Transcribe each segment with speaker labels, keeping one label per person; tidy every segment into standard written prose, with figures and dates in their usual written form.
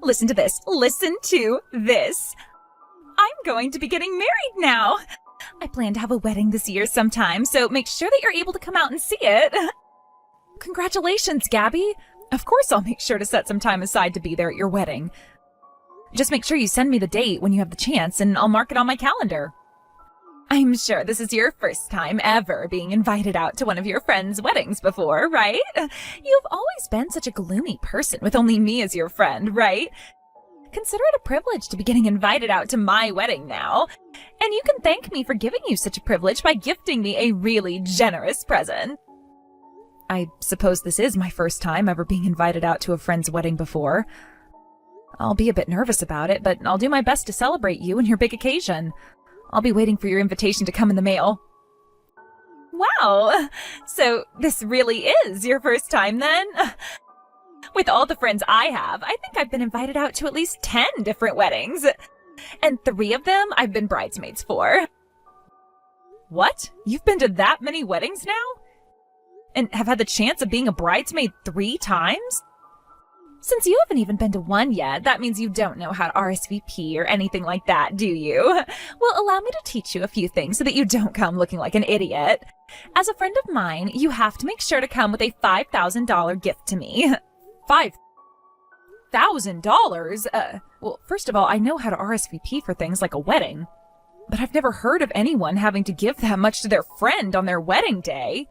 Speaker 1: Listen to this. Listen to this. I'm going to be getting married now. I plan to have a wedding this year sometime, so make sure that you're able to come out and see it. Congratulations, Gabby. Of course I'll make sure to set some time aside to be there at your wedding. Just make sure you send me the date when you have the chance, and I'll mark it on my calendar. I'm sure this is your first time ever being invited out to one of your friends' weddings before, right? You've always been such a gloomy person with only me as your friend, right? Consider it a privilege to be getting invited out to my wedding now. And you can thank me for giving you such a privilege by gifting me a really generous present. I suppose this is my first time ever being invited out to a friend's wedding before. I'll be a bit nervous about it, but I'll do my best to celebrate you and your big occasion. I'll be waiting for your invitation to come in the mail. Wow! So this really is your first time then? With all the friends I have, I think I've been invited out to at least 10 different weddings. And 3 of them I've been bridesmaids for. What? You've been to that many weddings now? And have had the chance of being a bridesmaid 3 times? Since you haven't even been to one yet, that means you don't know how to RSVP or anything like that, do you? Well, allow me to teach you a few things so that you don't come looking like an idiot. As a friend of mine, you have to make sure to come with a $5,000 gift to me. $5,000? Well, first of all, I know how to RSVP for things like a wedding, but I've never heard of anyone having to give that much to their friend on their wedding day.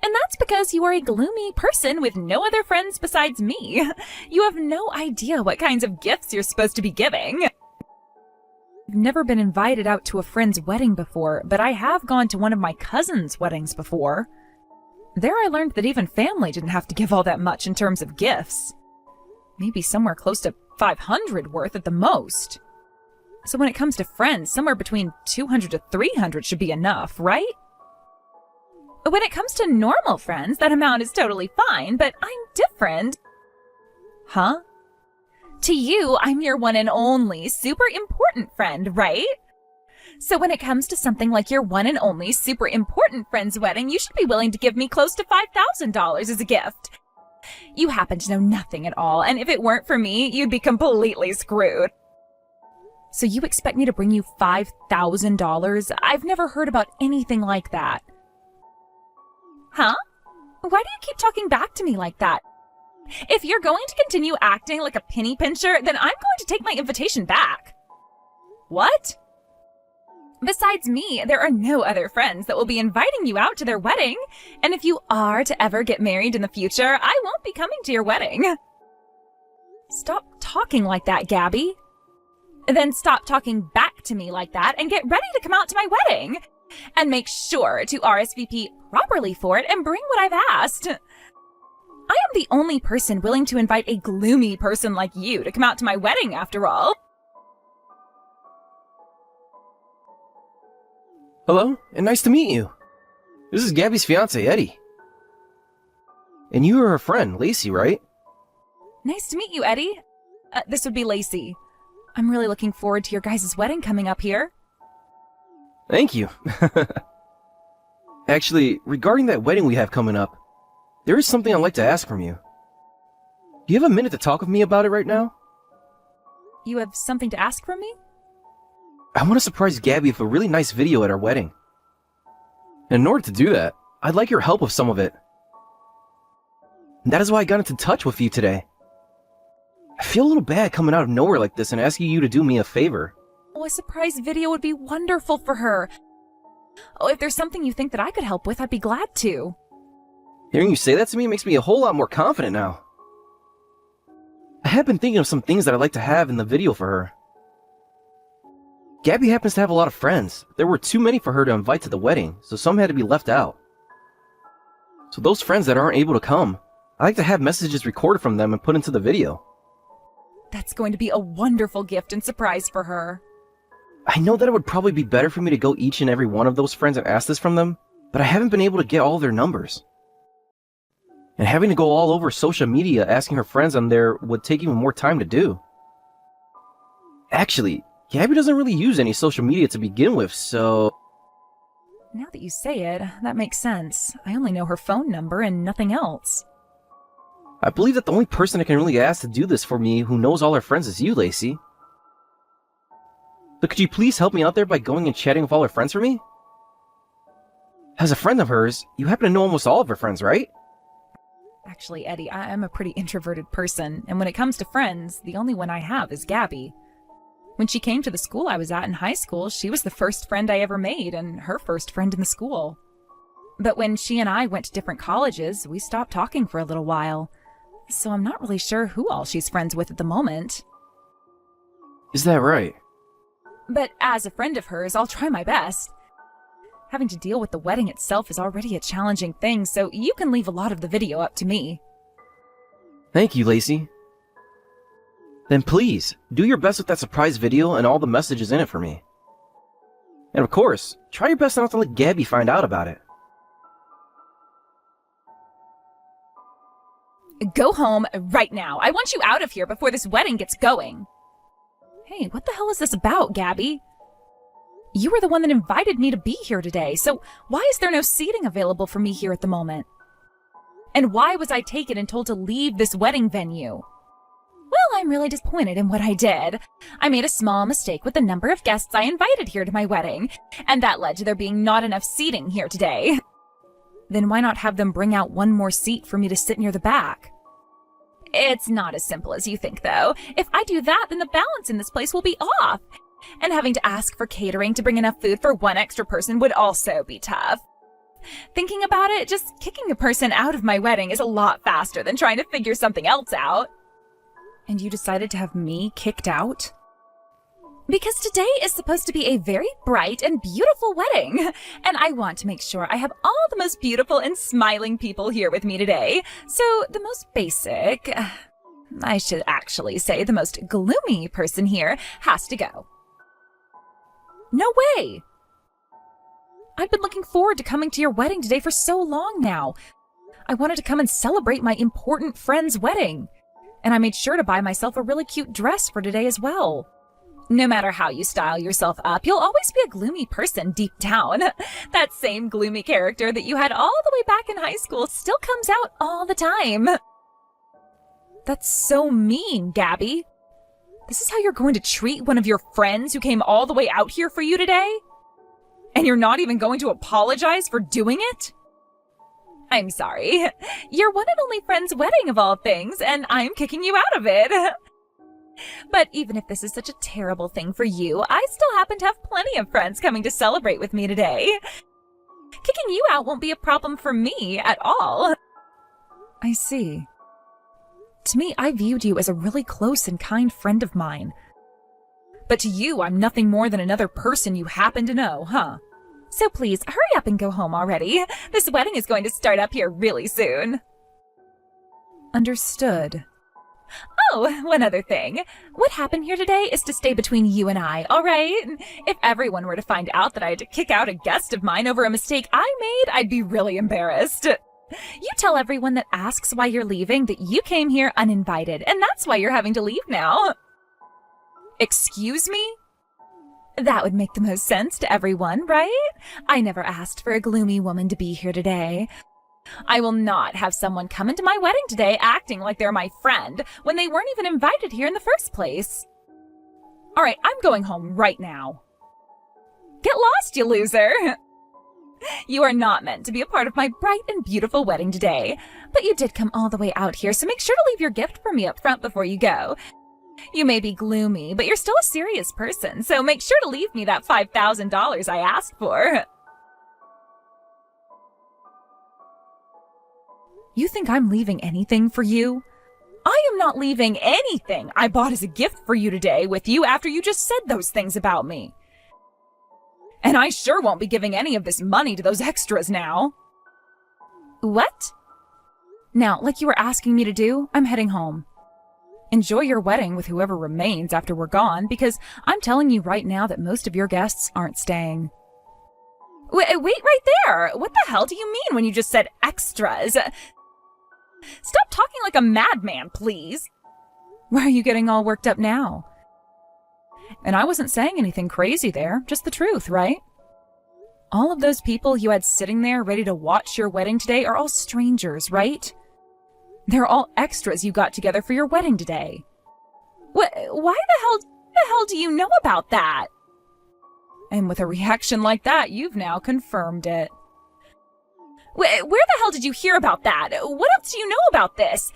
Speaker 1: And that's because you are a gloomy person with no other friends besides me. You have no idea what kinds of gifts you're supposed to be giving. I've never been invited out to a friend's wedding before, but I have gone to one of my cousin's weddings before. There I learned that even family didn't have to give all that much in terms of gifts. Maybe somewhere close to 500 worth at the most. So when it comes to friends, somewhere between 200 to 300 should be enough, right? When it comes to normal friends, that amount is totally fine, but I'm different. Huh? To you, I'm your one and only super important friend, right? So when it comes to something like your one and only super important friend's wedding, you should be willing to give me close to $5,000 as a gift. You happen to know nothing at all, and if it weren't for me, you'd be completely screwed. So you expect me to bring you $5,000? I've never heard about anything like that. Huh? Why do you keep talking back to me like that? If you're going to continue acting like a penny pincher, then I'm going to take my invitation back. What? Besides me, there are no other friends that will be inviting you out to their wedding. And if you are to ever get married in the future, I won't be coming to your wedding. Stop talking like that, Gabby. Then stop talking back to me like that and get ready to come out to my wedding. And make sure to RSVP properly for it and bring what I've asked. I am the only person willing to invite a gloomy person like you to come out to my wedding, after all.
Speaker 2: Hello, and nice to meet you. This is Gabby's fiance, Eddie. And you are her friend, Lacey, right?
Speaker 1: Nice to meet you, Eddie. This would be Lacey. I'm really looking forward to your guys' wedding coming up here.
Speaker 2: Thank you. Actually, regarding that wedding we have coming up, there is something I'd like to ask from you. Do you have a minute to talk with me about it right now?
Speaker 1: You have something to ask from me?
Speaker 2: I want to surprise Gabby with a really nice video at our wedding. And in order to do that, I'd like your help with some of it. And that is why I got into touch with you today. I feel a little bad coming out of nowhere like this and asking you to do me a favor.
Speaker 1: Oh, a surprise video would be wonderful for her. Oh, if there's something you think that I could help with, I'd be glad to.
Speaker 2: Hearing you say that to me makes me a whole lot more confident now. I have been thinking of some things that I'd like to have in the video for her. Gabby happens to have a lot of friends. There were too many for her to invite to the wedding, so some had to be left out. So those friends that aren't able to come, I like to have messages recorded from them and put into the video.
Speaker 1: That's going to be a wonderful gift and surprise for her.
Speaker 2: I know that it would probably be better for me to go each and every one of those friends and ask this from them, but I haven't been able to get all their numbers. And having to go all over social media asking her friends on there would take even more time to do. Actually, Gabby doesn't really use any social media to begin with, so...
Speaker 1: Now that you say it, that makes sense. I only know her phone number and nothing else.
Speaker 2: I believe that the only person I can really ask to do this for me who knows all our friends is you, Lacey. So could you please help me out there by going and chatting with all her friends for me? As a friend of hers, you happen to know almost all of her friends, right?
Speaker 1: Actually, Eddie, I am a pretty introverted person, and when it comes to friends, the only one I have is Gabby. When she came to the school I was at in high school, she was the first friend I ever made and her first friend in the school. But when she and I went to different colleges, we stopped talking for a little while. So I'm not really sure who all she's friends with at the moment.
Speaker 2: Is that right?
Speaker 1: But as a friend of hers, I'll try my best. Having to deal with the wedding itself is already a challenging thing, so you can leave a lot of the video up to me.
Speaker 2: Thank you, Lacey. Then please, do your best with that surprise video and all the messages in it for me. And of course, try your best not to let Gabby find out about it.
Speaker 1: Go home right now. I want you out of here before this wedding gets going. Hey, what the hell is this about, Gabby? You were the one that invited me to be here today, so why is there no seating available for me here at the moment? And why was I taken and told to leave this wedding venue? Well, I'm really disappointed in what I did. I made a small mistake with the number of guests I invited here to my wedding, and that led to there being not enough seating here today. Then why not have them bring out one more seat for me to sit near the back? It's not as simple as you think, though. If I do that, then the balance in this place will be off. And having to ask for catering to bring enough food for one extra person would also be tough. Thinking about it, just kicking a person out of my wedding is a lot faster than trying to figure something else out. And you decided to have me kicked out? Because today is supposed to be a very bright and beautiful wedding, and I want to make sure I have all the most beautiful and smiling people here with me today. So the most basic, I should actually say the most gloomy person here has to go. No way! I've been looking forward to coming to your wedding today for so long now. I wanted to come and celebrate my important friend's wedding, and I made sure to buy myself a really cute dress for today as well. No matter how you style yourself up, you'll always be a gloomy person deep down. That same gloomy character that you had all the way back in high school still comes out all the time. That's so mean, Gabby. This is how you're going to treat one of your friends who came all the way out here for you today? And you're not even going to apologize for doing it? I'm sorry. Your one and only friend's wedding of all things, and I'm kicking you out of it. But even if this is such a terrible thing for you, I still happen to have plenty of friends coming to celebrate with me today. Kicking you out won't be a problem for me at all. I see. To me, I viewed you as a really close and kind friend of mine. But to you, I'm nothing more than another person you happen to know, huh? So please, hurry up and go home already. This wedding is going to start up here really soon. Understood. Oh, one other thing. What happened here today is to stay between you and I, all right? If everyone were to find out that I had to kick out a guest of mine over a mistake I made, I'd be really embarrassed. You tell everyone that asks why you're leaving that you came here uninvited, and that's why you're having to leave now. Excuse me? That would make the most sense to everyone, right? I never asked for a gloomy woman to be here today. I will not have someone come into my wedding today acting like they're my friend when they weren't even invited here in the first place. All right, I'm going home right now. Get lost, you loser! You are not meant to be a part of my bright and beautiful wedding today, but you did come all the way out here, so make sure to leave your gift for me up front before you go. You may be gloomy, but you're still a serious person, so make sure to leave me that $5,000 I asked for. You think I'm leaving anything for you? I am not leaving anything I bought as a gift for you today with you after you just said those things about me. And I sure won't be giving any of this money to those extras now. What? Now, like you were asking me to do, I'm heading home. Enjoy your wedding with whoever remains after we're gone, because I'm telling you right now that most of your guests aren't staying. Wait right there! What the hell do you mean when you just said extras? Stop talking like a madman, please! Why are you getting all worked up now? And I wasn't saying anything crazy there, just the truth, right? All of those people you had sitting there ready to watch your wedding today are all strangers, right? They're all extras you got together for your wedding today. Why the hell do you know about that? And with a reaction like that, you've now confirmed it. Where the hell did you hear about that? What else do you know about this?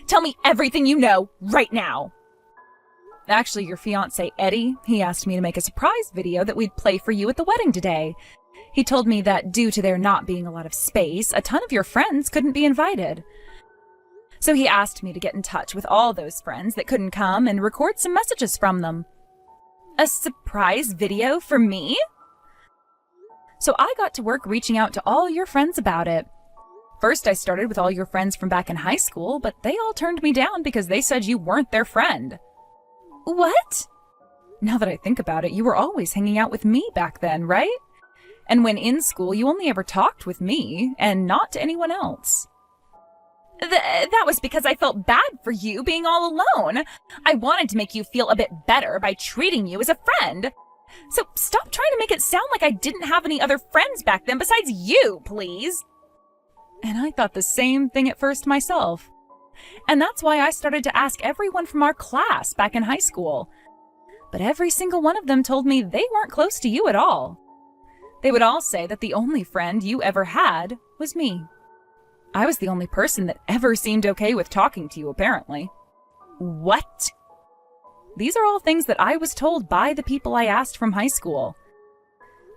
Speaker 1: Tell me everything you know right now. Actually, your fiancé, Eddie, he asked me to make a surprise video that we'd play for you at the wedding today. He told me that due to there not being a lot of space, a ton of your friends couldn't be invited. So he asked me to get in touch with all those friends that couldn't come and record some messages from them. A surprise video for me? So I got to work reaching out to all your friends about it. First, I started with all your friends from back in high school, but they all turned me down because they said you weren't their friend. What? Now that I think about it, you were always hanging out with me back then, right? And when in school, you only ever talked with me and not to anyone else. That was because I felt bad for you being all alone. I wanted to make you feel a bit better by treating you as a friend. So stop trying to make it sound like I didn't have any other friends back then besides you, please. And I thought the same thing at first myself. And that's why I started to ask everyone from our class back in high school. But every single one of them told me they weren't close to you at all. They would all say that the only friend you ever had was me. I was the only person that ever seemed okay with talking to you, apparently. What? These are all things that I was told by the people I asked from high school.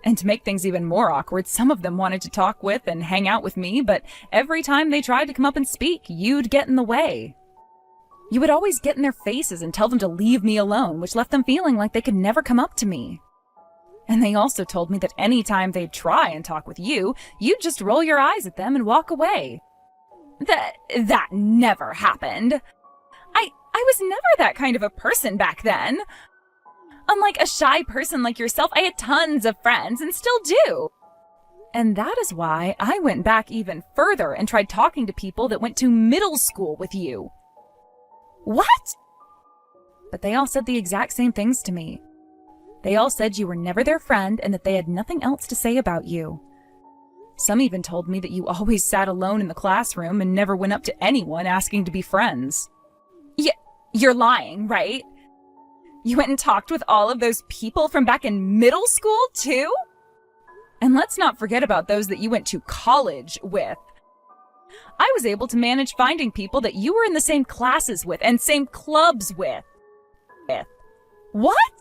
Speaker 1: And to make things even more awkward, some of them wanted to talk with and hang out with me, but every time they tried to come up and speak, you'd get in the way. You would always get in their faces and tell them to leave me alone, which left them feeling like they could never come up to me. And they also told me that any time they'd try and talk with you, you'd just roll your eyes at them and walk away. That never happened. I was never that kind of a person back then. Unlike a shy person like yourself, I had tons of friends and still do. And that is why I went back even further and tried talking to people that went to middle school with you. What? But they all said the exact same things to me. They all said you were never their friend and that they had nothing else to say about you. Some even told me that you always sat alone in the classroom and never went up to anyone asking to be friends. You're lying, right? You went and talked with all of those people from back in middle school, too? And let's not forget about those that you went to college with. I was able to manage finding people that you were in the same classes with and same clubs with. What?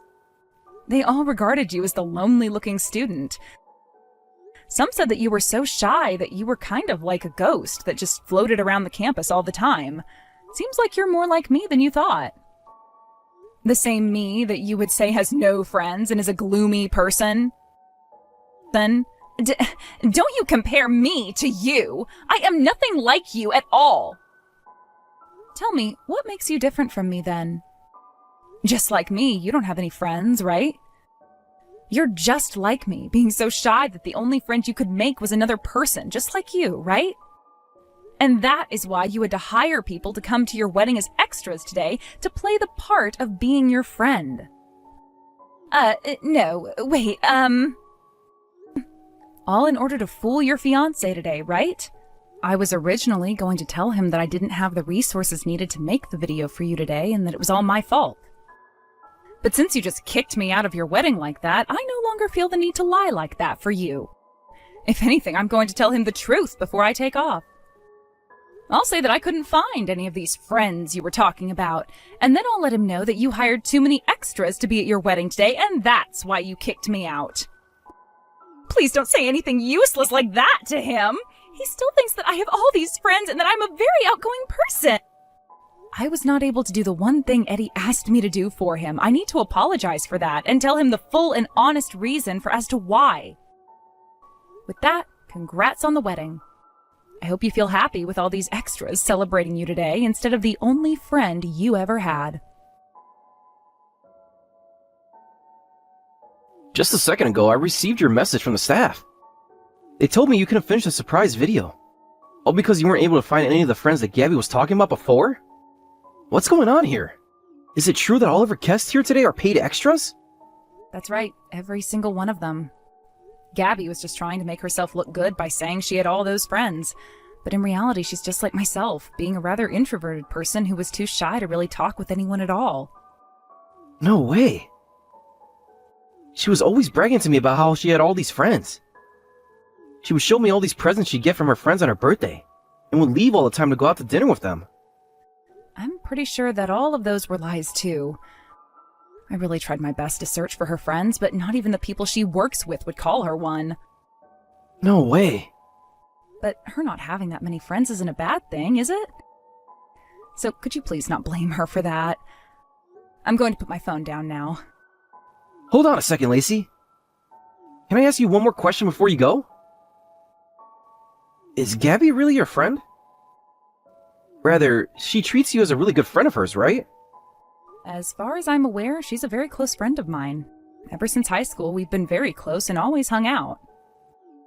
Speaker 1: They all regarded you as the lonely-looking student. Some said that you were so shy that you were kind of like a ghost that just floated around the campus all the time. Seems like you're more like me than you thought. The same me that you would say has no friends and is a gloomy person. Then, don't you compare me to you. I am nothing like you at all. Tell me, what makes you different from me then? Just like me, you don't have any friends, right? You're just like me, being so shy that the only friend you could make was another person, just like you, right? And that is why you had to hire people to come to your wedding as extras today to play the part of being your friend. No, wait, all in order to fool your fiancé today, right? I was originally going to tell him that I didn't have the resources needed to make the video for you today and that it was all my fault. But since you just kicked me out of your wedding like that, I no longer feel the need to lie like that for you. If anything, I'm going to tell him the truth before I take off. I'll say that I couldn't find any of these friends you were talking about, and then I'll let him know that you hired too many extras to be at your wedding today, and that's why you kicked me out. Please don't say anything useless like that to him. He still thinks that I have all these friends and that I'm a very outgoing person. I was not able to do the one thing Eddie asked me to do for him. I need to apologize for that and tell him the full and honest reason as to why. With that, congrats on the wedding. I hope you feel happy with all these extras celebrating you today instead of the only friend you ever had.
Speaker 2: Just a second ago, I received your message from the staff. They told me you couldn't finish the surprise video. All because you weren't able to find any of the friends that Gabby was talking about before? What's going on here? Is it true that all of our guests here today are paid extras?
Speaker 1: That's right, every single one of them. Gabby was just trying to make herself look good by saying she had all those friends, But in reality, she's just like myself, being a rather introverted person who was too shy to really talk with anyone at all.
Speaker 2: No way. She was always bragging to me about how she had all these friends. She would show me all these presents she'd get from her friends on her birthday, and would leave all the time to go out to dinner with them.
Speaker 1: I'm pretty sure that all of those were lies too. I really tried my best to search for her friends, but not even the people she works with would call her one.
Speaker 2: No way.
Speaker 1: But her not having that many friends isn't a bad thing, is it? So could you please not blame her for that? I'm going to put my phone down now.
Speaker 2: Hold on a second, Lacey. Can I ask you one more question before you go? Is Gabby really your friend? Rather, she treats you as a really good friend of hers, right?
Speaker 1: As far as I'm aware, she's a very close friend of mine. Ever since high school, we've been very close and always hung out.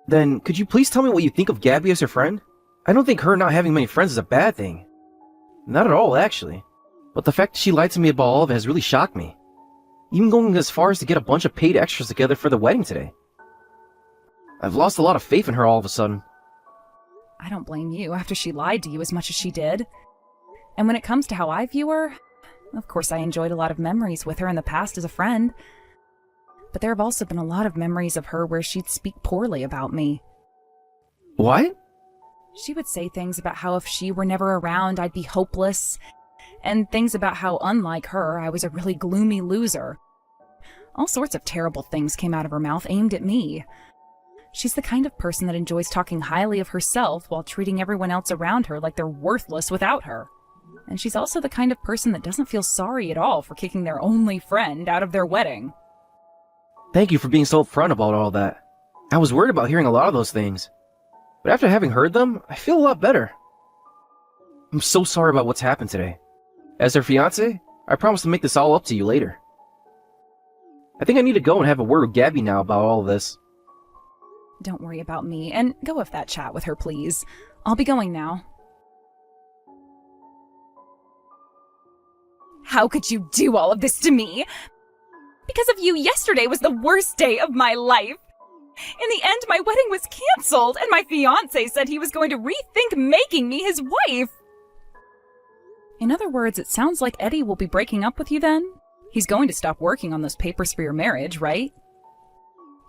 Speaker 2: Then, could you please tell me what you think of Gabby as her friend? I don't think her not having many friends is a bad thing. Not at all, actually. But the fact that she lied to me about all of it has really shocked me. Even going as far as to get a bunch of paid extras together for the wedding today. I've lost a lot of faith in her all of a sudden.
Speaker 1: I don't blame you after she lied to you as much as she did. And when it comes to how I view her, of course I enjoyed a lot of memories with her in the past as a friend. But there have also been a lot of memories of her where she'd speak poorly about me.
Speaker 2: What?
Speaker 1: She would say things about how if she were never around, I'd be hopeless, and things about how, unlike her, I was a really gloomy loser. All sorts of terrible things came out of her mouth aimed at me. She's the kind of person that enjoys talking highly of herself while treating everyone else around her like they're worthless without her. And she's also the kind of person that doesn't feel sorry at all for kicking their only friend out of their wedding.
Speaker 2: Thank you for being so upfront about all that. I was worried about hearing a lot of those things. But after having heard them, I feel a lot better. I'm so sorry about what's happened today. As her fiancé, I promise to make this all up to you later. I think I need to go and have a word with Gabby now about all of this.
Speaker 1: Don't worry about me, and go have that chat with her, please. I'll be going now. How could you do all of this to me? Because of you, yesterday was the worst day of my life. In the end, my wedding was canceled, and my fiancé said he was going to rethink making me his wife. In other words, it sounds like Eddie will be breaking up with you then? He's going to stop working on those papers for your marriage, right?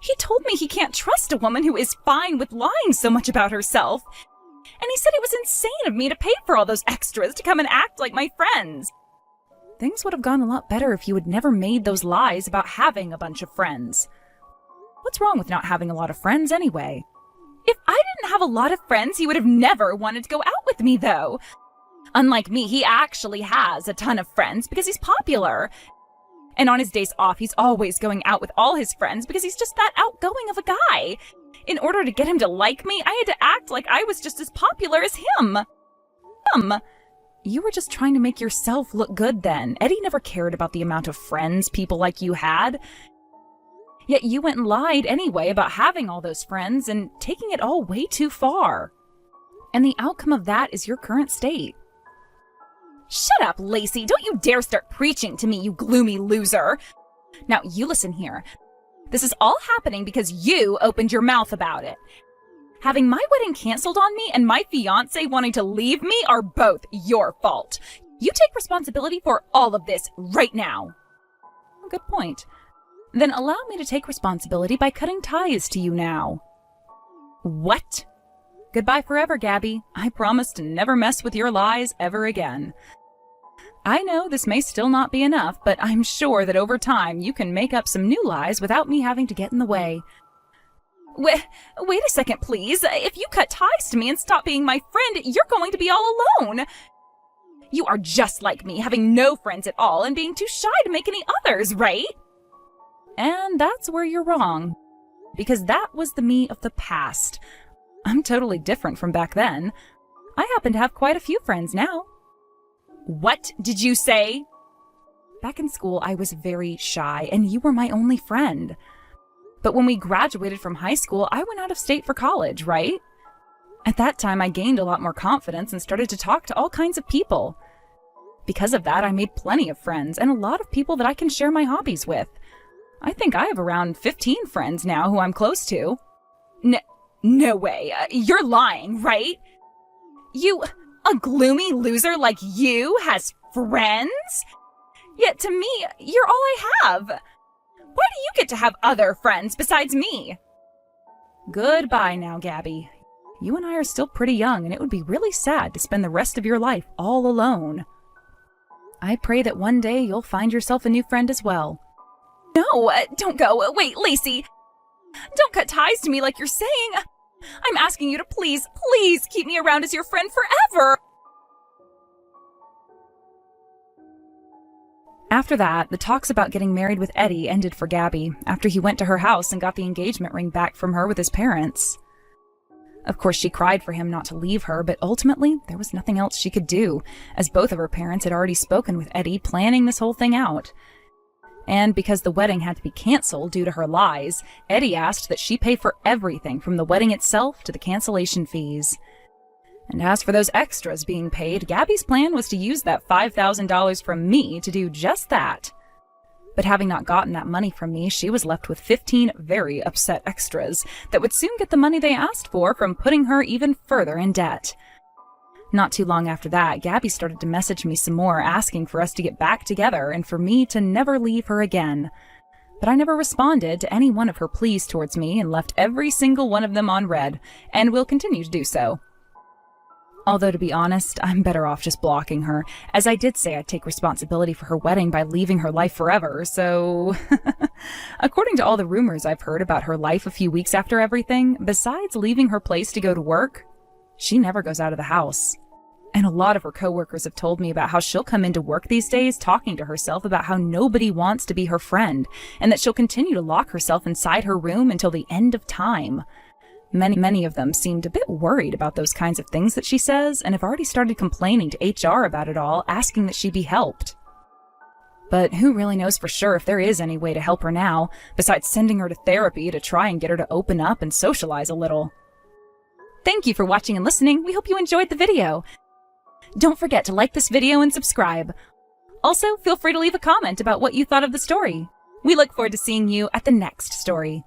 Speaker 1: He told me he can't trust a woman who is fine with lying so much about herself. And he said it was insane of me to pay for all those extras to come and act like my friends. Things would have gone a lot better if you had never made those lies about having a bunch of friends. What's wrong with not having a lot of friends anyway? If I didn't have a lot of friends, he would have never wanted to go out with me, though. Unlike me, he actually has a ton of friends because he's popular. And on his days off, he's always going out with all his friends because he's just that outgoing of a guy. In order to get him to like me, I had to act like I was just as popular as him. You were just trying to make yourself look good then. Eddie never cared about the amount of friends people like you had. Yet you went and lied anyway about having all those friends and taking it all way too far. And the outcome of that is your current state. Shut up, Lacey. Don't you dare start preaching to me, you gloomy loser. Now, you listen here. This is all happening because you opened your mouth about it. Having my wedding canceled on me and my fiancé wanting to leave me are both your fault. You take responsibility for all of this right now. Good point. Then allow me to take responsibility by cutting ties to you now. What? Goodbye forever, Gabby. I promise to never mess with your lies ever again. I know this may still not be enough, but I'm sure that over time you can make up some new lies without me having to get in the way. Wait a second, please. If you cut ties to me and stop being my friend, you're going to be all alone. You are just like me, having no friends at all and being too shy to make any others, right? And that's where you're wrong, because that was the me of the past. I'm totally different from back then. I happen to have quite a few friends now. What did you say? Back in school, I was very shy, and you were my only friend. But when we graduated from high school, I went out of state for college, right? At that time, I gained a lot more confidence and started to talk to all kinds of people. Because of that, I made plenty of friends, and a lot of people that I can share my hobbies with. I think I have around 15 friends now who I'm close to. No way. You're lying, right? A gloomy loser like you has friends? Yet to me, you're all I have. Why do you get to have other friends besides me? Goodbye now, Gabby. You and I are still pretty young, and it would be really sad to spend the rest of your life all alone. I pray that one day you'll find yourself a new friend as well. No, don't go. Wait, Lacey. Don't cut ties to me like you're saying. I'm asking you to please keep me around as your friend forever. After that, the talks about getting married with Eddie ended for Gabby after he went to her house and got the engagement ring back from her with his parents. Of course, she cried for him not to leave her, but ultimately, there was nothing else she could do, as both of her parents had already spoken with Eddie, planning this whole thing out. And because the wedding had to be canceled due to her lies, Eddie asked that she pay for everything from the wedding itself to the cancellation fees. And as for those extras being paid, Gabby's plan was to use that $5,000 from me to do just that. But having not gotten that money from me, she was left with 15 very upset extras that would soon get the money they asked for from putting her even further in debt. Not too long after that, Gabby started to message me some more, asking for us to get back together and for me to never leave her again. But I never responded to any one of her pleas towards me and left every single one of them on read, and will continue to do so. Although, to be honest, I'm better off just blocking her, as I did say I'd take responsibility for her wedding by leaving her life forever, so... According to all the rumors I've heard about her life a few weeks after everything, besides leaving her place to go to work, she never goes out of the house. And a lot of her coworkers have told me about how she'll come into work these days talking to herself about how nobody wants to be her friend, and that she'll continue to lock herself inside her room until the end of time. Many of them seemed a bit worried about those kinds of things that she says, and have already started complaining to HR about it all, asking that she be helped. But who really knows for sure if there is any way to help her now, besides sending her to therapy to try and get her to open up and socialize a little. Thank you for watching and listening. We hope you enjoyed the video. Don't forget to like this video and subscribe. Also, feel free to leave a comment about what you thought of the story. We look forward to seeing you at the next story.